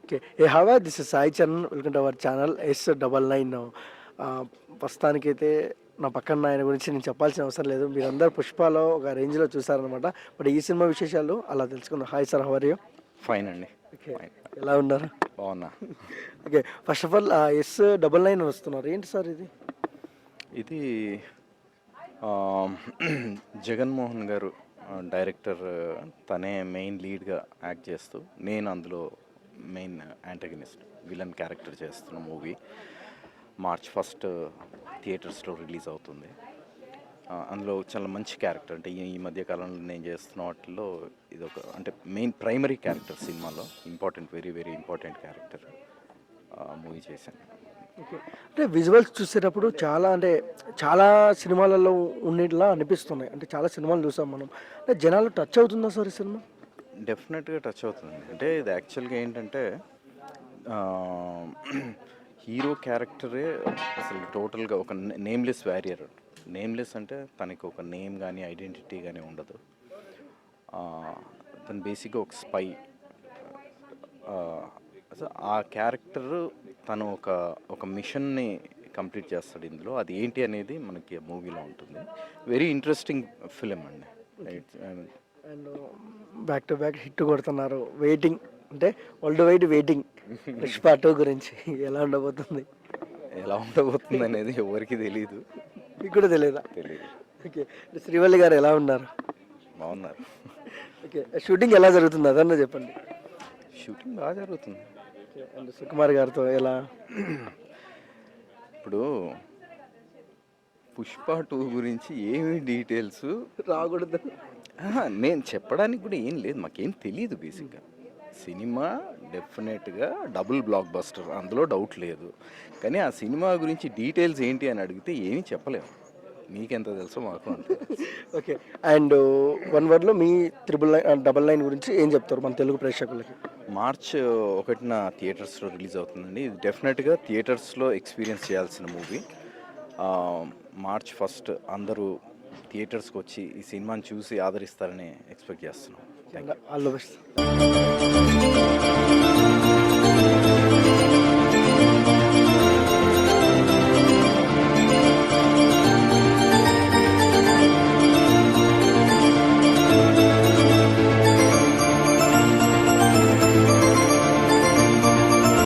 Okay. ఏ హవా this is Sai Charan. Welcome to our channel S99. ప్రస్తుతానికైతే నా పక్కన ఆయన గురించి నేను చెప్పాల్సిన అవసరం లేదు. మీరందరూ 'పుష్పలో' ఒక రేంజ్‌లో చూసారనమాట. బట్ ఈ సినిమా విశేషాలు అలా తెలుసుకుందాం. Hi sir, how are you? Fine అండి. ఓకే. ఫైన్. ఎలా ఉన్నారు? బాగున్నా. Okay. First of all S99 వస్తున్నారు. ఏంటి సార్ ఇది? ఇది జగన్మోహన్ గారు డైరెక్టర్, తనే మెయిన్ లీడ్గా యాక్ట్ చేస్తూ, నేను అందులో మెయిన్ యాంటగనిస్ట్ విలన్ క్యారెక్టర్ చేస్తున్న మూవీ. మార్చ్ 1 థియేటర్స్లో రిలీజ్ అవుతుంది. అందులో చాలా మంచి క్యారెక్టర్, అంటే ఈ మధ్య కాలంలో నేను చేస్తున్న వాటిల్లో ఇదొక, అంటే మెయిన్ ప్రైమరీ క్యారెక్టర్ సినిమాలో, important, very very important character movie చేశాను. ఓకే. అంటే విజువల్స్ చూసేటప్పుడు చాలా సినిమాలలో ఉన్నట్లా అనిపిస్తున్నాయి. అంటే చాలా సినిమాలు చూసాం మనం. అంటే జనాలు టచ్ అవుతుందా సార్ ఈ సినిమా? డెఫినెట్గా టచ్ అవుతుంది. అంటే ఇది యాక్చువల్గా ఏంటంటే హీరో క్యారెక్టరే అసలు టోటల్గా ఒక నేమ్లెస్ వారియర్. నేమ్లెస్ అంటే తనకి ఒక నేమ్ కానీ ఐడెంటిటీ కానీ ఉండదు. తను బేసిక్గా ఒక స్పై. ఆ క్యారెక్టర్ తను ఒక మిషన్ని కంప్లీట్ చేస్తాడు ఇందులో. అది ఏంటి అనేది మనకి మూవీలో ఉంటుంది. వెరీ ఇంట్రెస్టింగ్ ఫిలిం అండి. And back to back hit కొడుతున్నారు. వెయిటింగ్, అంటే వరల్డ్ వైడ్ వెయిటింగ్ పుష్ప 2 గురించి ఎలా ఉండబోతుంది? ఎలా ఉండబోతుంది అనేది ఎవరికి తెలియదు. మీకు కూడా తెలియదా? తెలియదు. ఓకే. శ్రీవల్లి గారు ఎలా ఉన్నారు? బాగున్నారు. ఓకే. షూటింగ్ ఎలా జరుగుతుంది అదన్నా చెప్పండి. షూటింగ్ బాగా జరుగుతుంది. అండ్ సుకుమార్ గారితో ఎలా? ఇప్పుడు పుష్ప 2 గురించి ఏమి డీటెయిల్స్ రాకూడదు. నేను చెప్పడానికి కూడా ఏం లేదు, మాకేం తెలియదు. బేసిక్గా సినిమా డెఫినెట్గా డబుల్ బ్లాక్ బస్టర్, అందులో డౌట్ లేదు. కానీ ఆ సినిమా గురించి డీటెయిల్స్ ఏంటి అని అడిగితే ఏమీ చెప్పలేము. మీకెంత తెలుసో మాకు అంతే. ఓకే. అండ్ వన్ వర్డ్లో మీ 999 గురించి ఏం చెప్తారు మన తెలుగు ప్రేక్షకులకి? మార్చ్ 1న థియేటర్స్లో రిలీజ్ అవుతుందండి. ఇది డెఫినెట్గా థియేటర్స్లో ఎక్స్పీరియన్స్ చేయాల్సిన మూవీ. మార్చ్ 1 అందరూ థియేటర్స్కి వచ్చి ఈ సినిమాని చూసి ఆదరిస్తారని ఎక్స్పెక్ట్ చేస్తున్నాం. All the best.